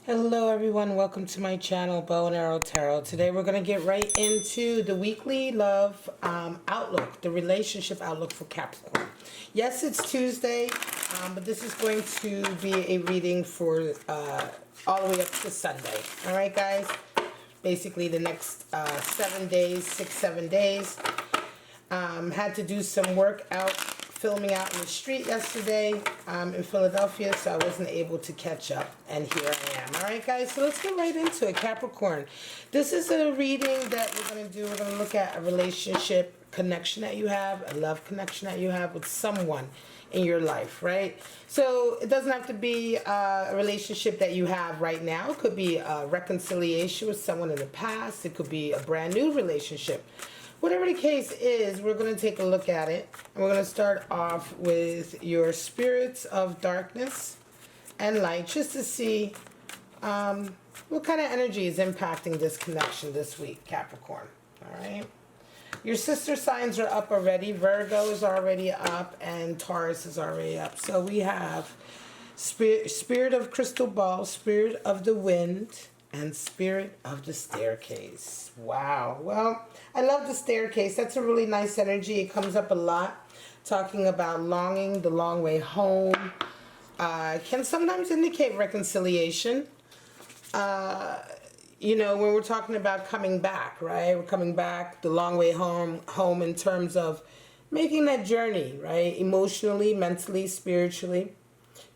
Hello everyone, welcome to my channel, Bow and Arrow Tarot. Today we're going to get right into the weekly love outlook, the relationship outlook for Capricorn. Yes, it's Tuesday, but this is going to be a reading for all the way up to Sunday. Alright guys, basically the next 7 days, 7 days. Had to do some work out, filming out in the street yesterday in Philadelphia, so I wasn't able to catch up, and here I am. Alright guys, so let's get right into it. Capricorn, this is a reading that we're going to do. We're going to look at a relationship connection that you have, a love connection that you have with someone in your life, right? So it doesn't have to be a relationship that you have right now. It could be a reconciliation with someone in the past. It could be a brand new relationship. Whatever the case is, we're going to take a look at it. And we're going to start off with your spirits of darkness and light, just to see what kind of energy is impacting this connection this week, Capricorn. All right. Your sister signs are up already. Virgo is already up and Taurus is already up. So we have spirit of crystal ball, spirit of the wind, and spirit of the staircase. Wow. Well, I love the staircase. That's a really nice energy. It comes up a lot, talking about longing, the long way home. Can sometimes indicate reconciliation. You know, when we're talking about coming back, right? We're coming back the long way home in terms of making that journey, right? Emotionally, mentally, spiritually.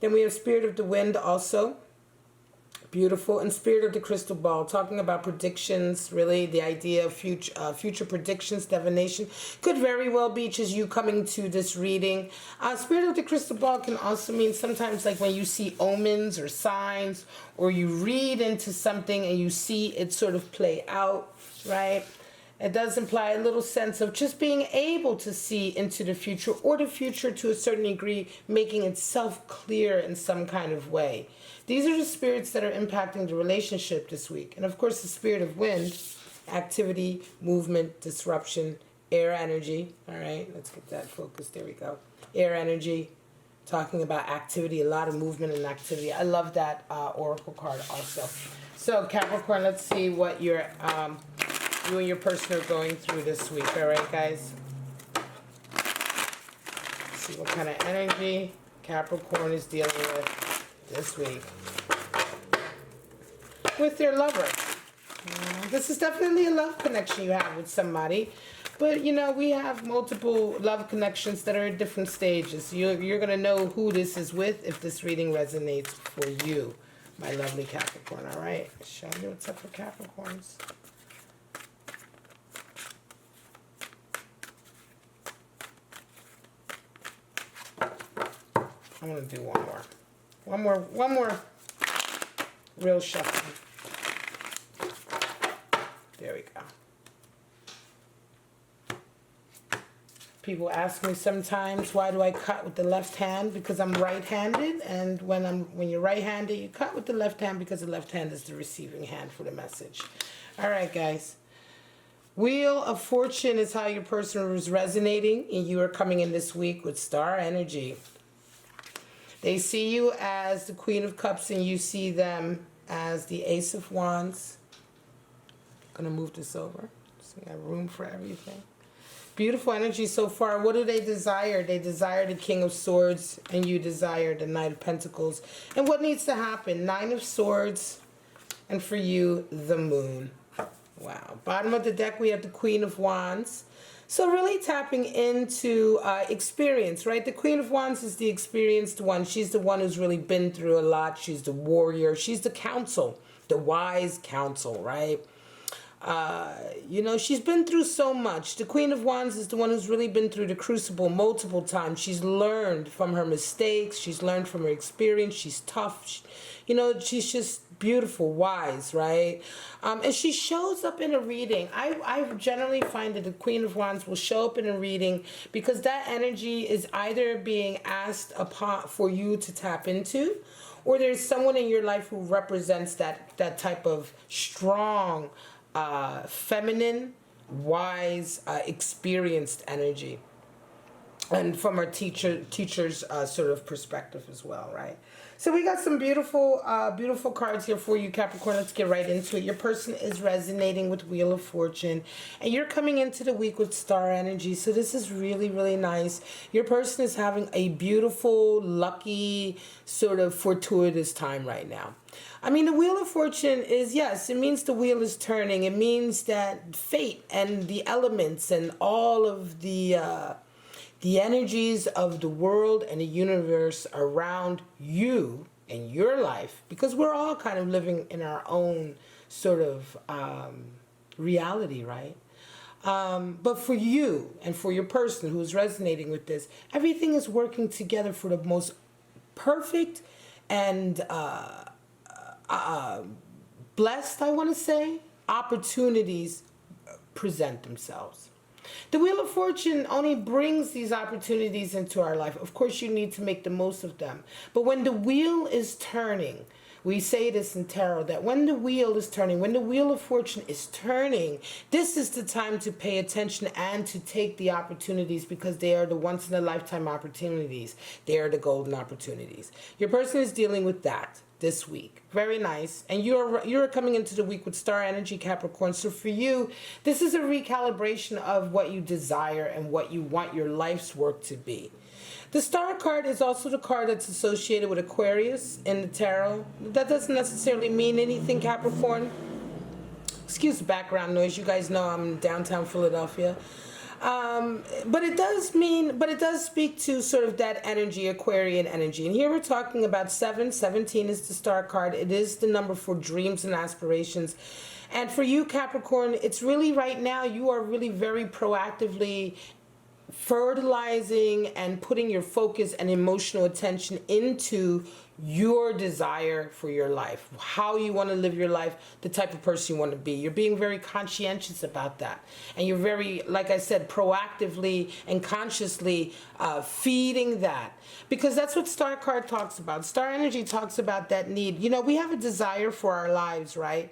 Then we have spirit of the wind also. Beautiful. And spirit of the crystal ball, talking about predictions, really the idea of future predictions, divination. Could very well be just you coming to this reading. Spirit of the crystal ball can also mean sometimes like when you see omens or signs, or you read into something and you see it sort of play out, right? It does imply a little sense of just being able to see into the future, or the future to a certain degree, making itself clear in some kind of way. These are the spirits that are impacting the relationship this week. And of course, the spirit of wind, activity, movement, disruption, air energy. All right, let's get that focused. There we go. Air energy, talking about activity, a lot of movement and activity. I love that oracle card also. So Capricorn, let's see what you and your person are going through this week. All right, guys. Let's see what kind of energy Capricorn is dealing with this week with their lover. This is definitely a love connection you have with somebody. But, you know, we have multiple love connections that are at different stages. You're going to know who this is with if this reading resonates for you, my lovely Capricorn. All right? Show me what's up for Capricorns. I'm going to do one more. One more real shuffle. There we go. People ask me sometimes, why do I cut with the left hand? Because I'm right-handed, and when you're right-handed, you cut with the left hand because the left hand is the receiving hand for the message. All right, guys. Wheel of Fortune is how your person is resonating, and you are coming in this week with star energy. They see you as the Queen of Cups, and you see them as the Ace of Wands. I'm going to move this over so we have room for everything. Beautiful energy so far. What do they desire? They desire the King of Swords, and you desire the Knight of Pentacles. And what needs to happen? Nine of Swords, and for you, the Moon. Wow. Bottom of the deck, we have the Queen of Wands. So really tapping into experience, right? The Queen of Wands is the experienced one. She's the one who's really been through a lot. She's the warrior. She's the counsel, the wise counsel, right? You know, she's been through so much. The Queen of Wands is the one who's really been through the crucible multiple times. She's learned from her mistakes. She's learned from her experience. She's tough. You know, she's just beautiful, wise, right? And she shows up in a reading. I generally find that the Queen of Wands will show up in a reading because that energy is either being asked upon for you to tap into, or there's someone in your life who represents that type of strong, feminine, wise, experienced energy. And from our teacher's sort of perspective as well, right? So we got some beautiful, beautiful cards here for you, Capricorn. Let's get right into it. Your person is resonating with Wheel of Fortune, and you're coming into the week with star energy. So this is really, really nice. Your person is having a beautiful, lucky, sort of fortuitous time right now. I mean, the Wheel of Fortune is, yes, it means the wheel is turning. It means that fate and the elements and all of the energies of the world and the universe around you and your life, because we're all kind of living in our own sort of reality, right? But for you and for your person who's resonating with this, everything is working together for the most perfect and blessed, I want to say, opportunities present themselves. The Wheel of Fortune only brings these opportunities into our life. Of course, you need to make the most of them. But when the wheel is turning, we say this in tarot, that when the wheel is turning, when the Wheel of Fortune is turning, this is the time to pay attention and to take the opportunities, because they are the once-in-a-lifetime opportunities. They are the golden opportunities. Your person is dealing with that this week. Very nice. And you're coming into the week with star energy, Capricorn. So for you, this is a recalibration of what you desire and what you want your life's work to be. The star card is also the card that's associated with Aquarius in the tarot. That doesn't necessarily mean anything, Capricorn. Excuse the background noise. You guys know I'm in downtown Philadelphia. But it does speak to sort of that energy, Aquarian energy. And here we're talking about 17 is the star card. It is the number for dreams and aspirations. And for you, Capricorn, it's really right now, you are really very proactively fertilizing and putting your focus and emotional attention into your desire for your life, how you want to live your life, the type of person you want to be. You're being very conscientious about that. And you're very, like I said, proactively and consciously feeding that. Because that's what star card talks about. Star energy talks about that need. You know, we have a desire for our lives, right?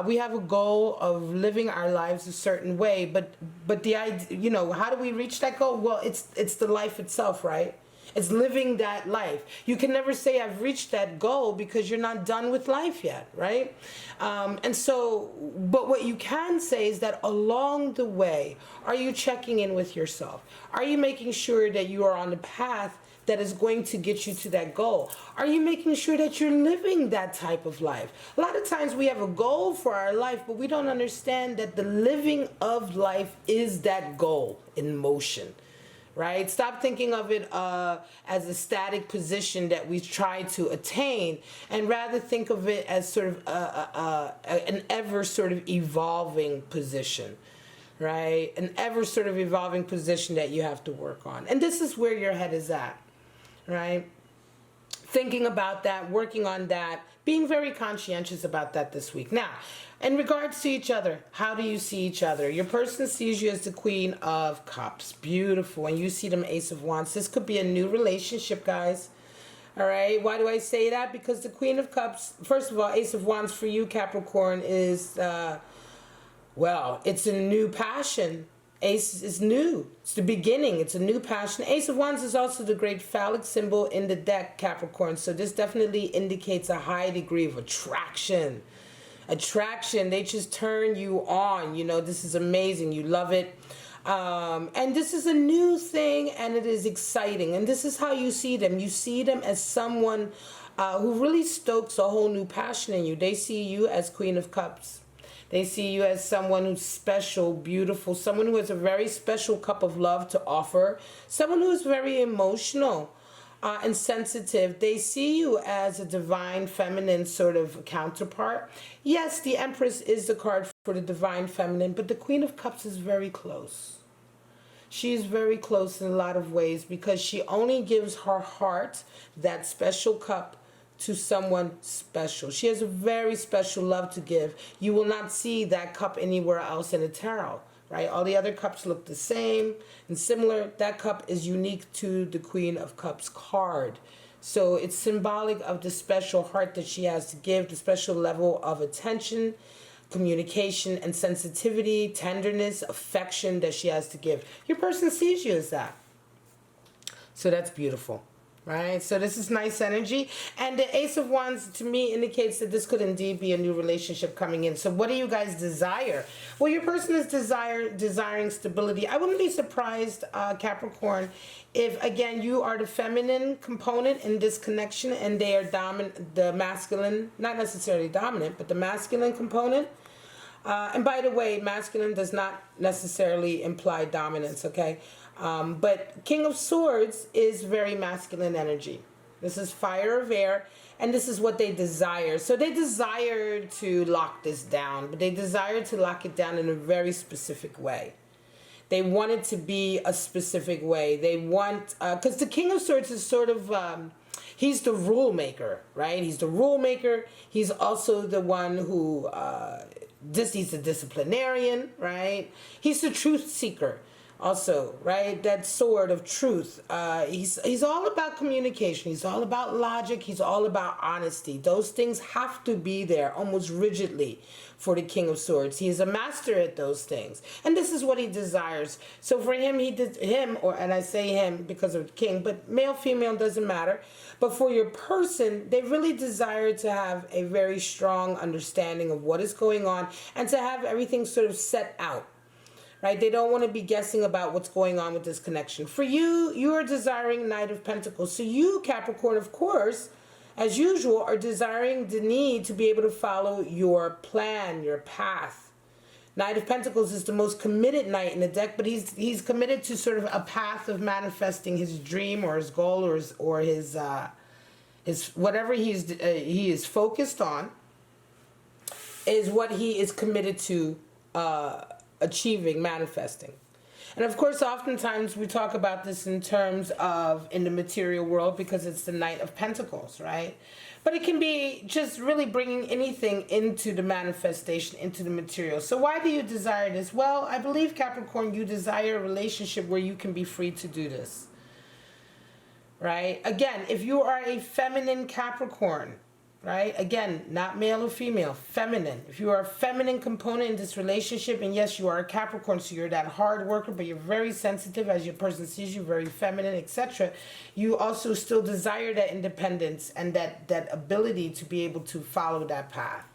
We have a goal of living our lives a certain way, but the idea, you know, how do we reach that goal? Well, it's the life itself, right? It's living that life. You can never say I've reached that goal because you're not done with life yet, right? And so, but what you can say is that along the way, are you checking in with yourself? Are you making sure that you are on the path that is going to get you to that goal? Are you making sure that you're living that type of life? A lot of times we have a goal for our life, but we don't understand that the living of life is that goal in motion. Right? Stop thinking of it as a static position that we try to attain, and rather think of it as sort of an ever sort of evolving position, right? An ever sort of evolving position that you have to work on. And this is where your head is at, right? Thinking about that, working on that, being very conscientious about that this week. Now, in regards to each other, how do you see each other? Your person sees you as the Queen of Cups. Beautiful. And you see them Ace of Wands. This could be a new relationship, guys. All right. Why do I say that? Because the Queen of Cups, first of all, Ace of Wands for you, Capricorn, is, well, it's a new passion. Ace is new. It's the beginning. It's a new passion. Ace of Wands is also the great phallic symbol in the deck, Capricorn. So this definitely indicates a high degree of attraction. Attraction. They just turn you on. You know, this is amazing. You love it. And this is a new thing, and it is exciting. And this is how you see them. You see them as someone who really stokes a whole new passion in you. They see you as Queen of Cups. They see you as someone who's special, beautiful, someone who has a very special cup of love to offer, someone who is very emotional and sensitive. They see you as a divine feminine sort of counterpart. Yes, the Empress is the card for the divine feminine, but the Queen of Cups is very close. She is very close in a lot of ways, because she only gives her heart, that special cup, to someone special. She has a very special love to give. You will not see that cup anywhere else in a tarot, right? All the other cups look the same and similar. That cup is unique to the Queen of Cups card. So it's symbolic of the special heart that she has to give, the special level of attention, communication, and sensitivity, tenderness, affection that she has to give. Your person sees you as that. So that's beautiful. right? So this is nice energy. And the Ace of Wands, to me, indicates that this could indeed be a new relationship coming in. So what do you guys desire? Well, your person is desiring stability. I wouldn't be surprised, Capricorn, if, again, you are the feminine component in this connection and they are dominant, the masculine, not necessarily dominant, but the masculine component. And by the way, masculine does not necessarily imply dominance, okay? But King of Swords is very masculine energy. This is fire of air, and this is what they desire. So they desire to lock this down, but they desire to lock it down in a very specific way. They want it to be a specific way. They want, because the King of Swords is sort of, he's the rule maker, right? He's the rule maker. He's also the one who, he's a disciplinarian, right? He's the truth seeker also, right? That sword of truth. He's all about communication. He's all about logic. He's all about honesty. Those things have to be there almost rigidly for the King of Swords. He is a master at those things. And this is what he desires. So for him, and I say him because of the king, but male, female, doesn't matter. But for your person, they really desire to have a very strong understanding of what is going on and to have everything sort of set out. Right? They don't want to be guessing about what's going on with this connection. For you, you are desiring Knight of Pentacles. So you, Capricorn, of course, as usual, are desiring the need to be able to follow your plan, your path. Knight of Pentacles is the most committed knight in the deck, but he's committed to sort of a path of manifesting his dream or his goal or his whatever he is focused on is what he is committed to achieving, manifesting. And of course, oftentimes we talk about this in terms of in the material world because it's the Knight of Pentacles, right? But it can be just really bringing anything into the manifestation, into the material. So why do you desire this? Well, I believe, Capricorn, you desire a relationship where you can be free to do this, right? Again, if you are a feminine Capricorn, right? Again, not male or female, feminine. If you are a feminine component in this relationship, and yes, you are a Capricorn, so you're that hard worker, but you're very sensitive as your person sees you, very feminine, etc. You also still desire that independence and that ability to be able to follow that path.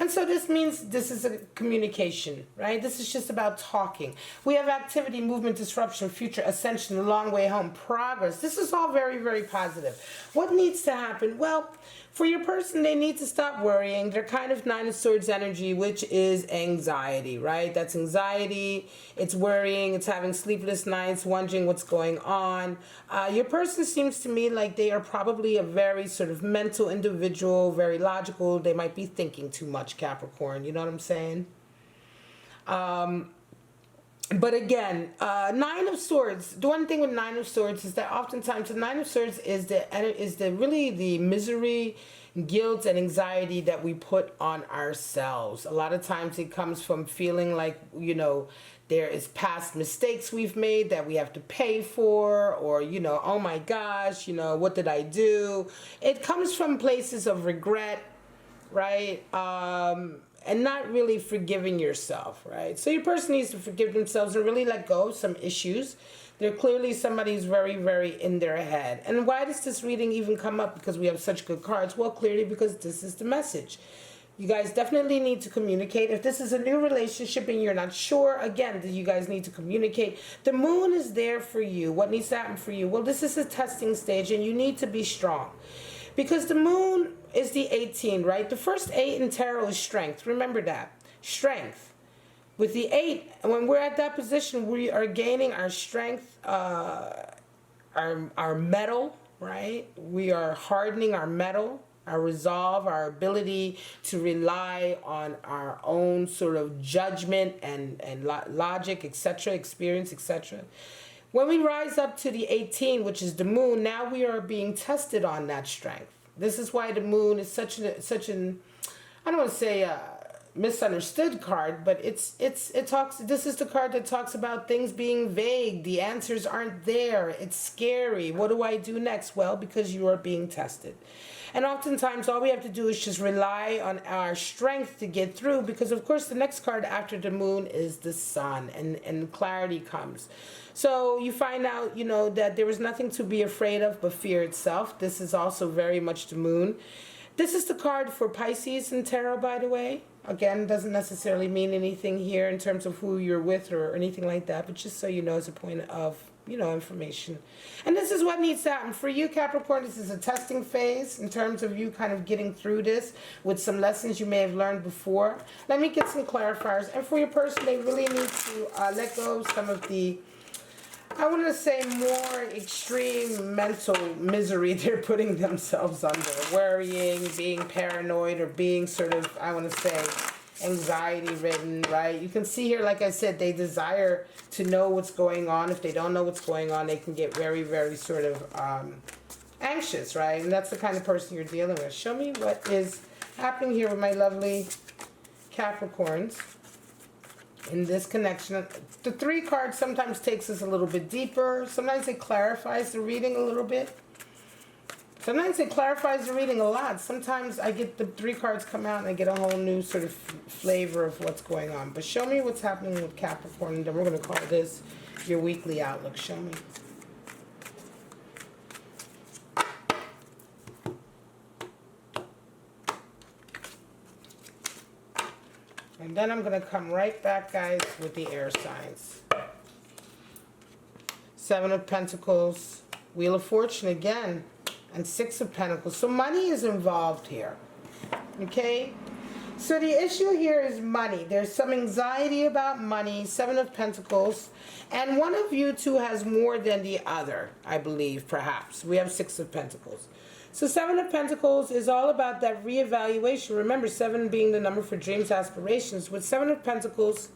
And so this means this is a communication, right? This is just about talking. We have activity, movement, disruption, future, ascension, a long way home, progress. This is all very, very positive. What needs to happen? Well, for your person, they need to stop worrying. They're kind of Nine of Swords energy, which is anxiety, right? That's anxiety. It's worrying. It's having sleepless nights, wondering what's going on. Your person seems to me like they are probably a very sort of mental individual, very logical. They might be thinking too much, Capricorn. You know what I'm saying? But again, Nine of Swords, the one thing with Nine of Swords is that oftentimes the Nine of Swords is really the misery, guilt, and anxiety that we put on ourselves. A lot of times it comes from feeling like, you know, there is past mistakes we've made that we have to pay for, or, you know, oh my gosh, you know, what did I do? It comes from places of regret, right? And not really forgiving yourself, right? So your person needs to forgive themselves and really let go of some issues. They're clearly somebody who's very, very in their head. And why does this reading even come up? Because we have such good cards. Well, clearly because this is the message. You guys definitely need to communicate. If this is a new relationship and you're not sure, again, you guys need to communicate. The moon is there for you. What needs to happen for you? Well, this is a testing stage and you need to be strong. Because the moon is the 18, right? The first 8 in tarot is strength. Remember that. Strength. With the 8, when we're at that position, we are gaining our strength, our mettle, right? We are hardening our mettle, our resolve, our ability to rely on our own sort of judgment and logic, etc., experience, etc. When we rise up to the 18, which is the moon, now we are being tested on that strength. This is why the moon is such an I don't want to say misunderstood card, but it talks, this is the card that talks about things being vague. The answers aren't there. It's scary. What do I do next? Well, because you are being tested. And oftentimes all we have to do is just rely on our strength to get through, because of course the next card after the moon is the sun, and clarity comes. So you find out, you know, that there is nothing to be afraid of but fear itself. This is also very much the moon. This is the card for Pisces in tarot, by the way. Again, doesn't necessarily mean anything here in terms of who you're with or anything like that, but just so you know, as a point of, you know, information. And this is what needs to happen. For you, Capricorn, this is a testing phase in terms of you kind of getting through this with some lessons you may have learned before. Let me get some clarifiers. And for your person, they really need to let go of some of the, I want to say, more extreme mental misery they're putting themselves under. Worrying, being paranoid, or being sort of, I want to say, anxiety ridden, right? You can see here, like I said, they desire to know what's going on. If they don't know what's going on, they can get very, very sort of anxious, right? And that's the kind of person you're dealing with. Show me what is happening here with my lovely Capricorns in this connection. The 3 cards sometimes takes us a little bit deeper. Sometimes it clarifies the reading a little bit. Sometimes it clarifies the reading a lot. Sometimes I get the 3 cards come out and I get a whole new sort of flavor of what's going on. But show me what's happening with Capricorn, and then we're going to call this your weekly outlook. Show me. And then I'm going to come right back, guys, with the air signs. 7 of Pentacles, Wheel of Fortune again, and 6 of Pentacles. So money is involved here, okay? So the issue here is money. There's some anxiety about money, 7 of Pentacles, and one of you two has more than the other, I believe, perhaps. We have 6 of Pentacles. So 7 of Pentacles is all about that reevaluation. Remember, 7 being the number for dreams, aspirations. With 7 of Pentacles,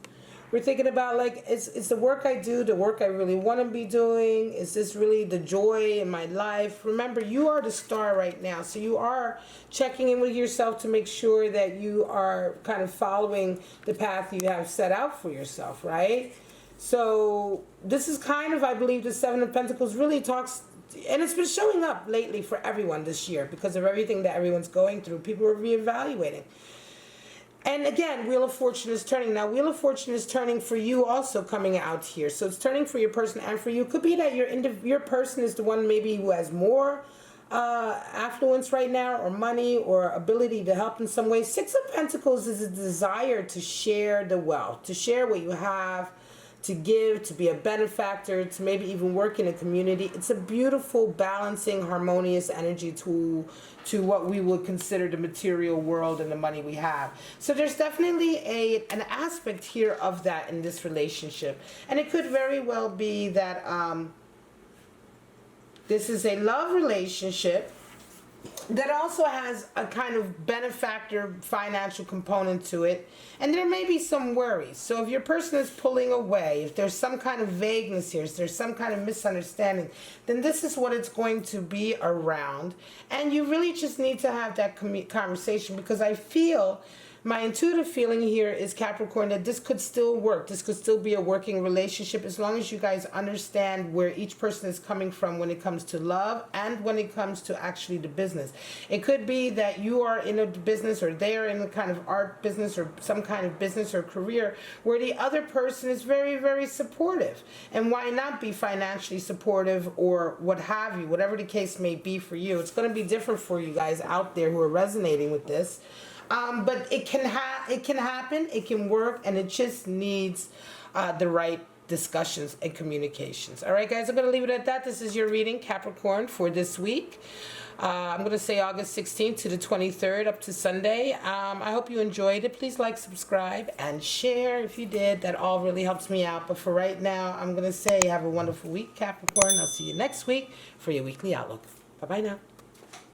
we're thinking about, like, is the work I do the work I really want to be doing? Is this really the joy in my life? Remember, you are the star right now. So you are checking in with yourself to make sure that you are kind of following the path you have set out for yourself, right? So this is kind of, I believe, the 7 of Pentacles really talks, and it's been showing up lately for everyone this year because of everything that everyone's going through. People are reevaluating. And again, Wheel of Fortune is turning. Now, Wheel of Fortune is turning for you also coming out here. So it's turning for your person and for you. It could be that your person is the one maybe who has more affluence right now, or money, or ability to help in some way. 6 of Pentacles is a desire to share the wealth, to share what you have, to give, to be a benefactor, to maybe even work in a community. It's a beautiful, balancing, harmonious energy to what we would consider the material world and the money we have. So there's definitely an aspect here of that in this relationship. And it could very well be that this is a love relationship that also has a kind of benefactor financial component to it, and there may be some worries. So if your person is pulling away, if there's some kind of vagueness here, if there's some kind of misunderstanding, then this is what it's going to be around. And you really just need to have that conversation, because I feel, my intuitive feeling here is, Capricorn, that this could still work. This could still be a working relationship as long as you guys understand where each person is coming from when it comes to love and when it comes to actually the business. It could be that you are in a business, or they are in a kind of art business, or some kind of business or career where the other person is very, very supportive. And why not be financially supportive, or what have you, whatever the case may be for you. It's going to be different for you guys out there who are resonating with this. But it can happen, it can work, and it just needs the right discussions and communications. All right, guys, I'm going to leave it at that. This is your reading, Capricorn, for this week. I'm going to say August 16th to the 23rd, up to Sunday. I hope you enjoyed it. Please like, subscribe, and share if you did. That all really helps me out. But for right now, I'm going to say have a wonderful week, Capricorn. I'll see you next week for your weekly outlook. Bye-bye now.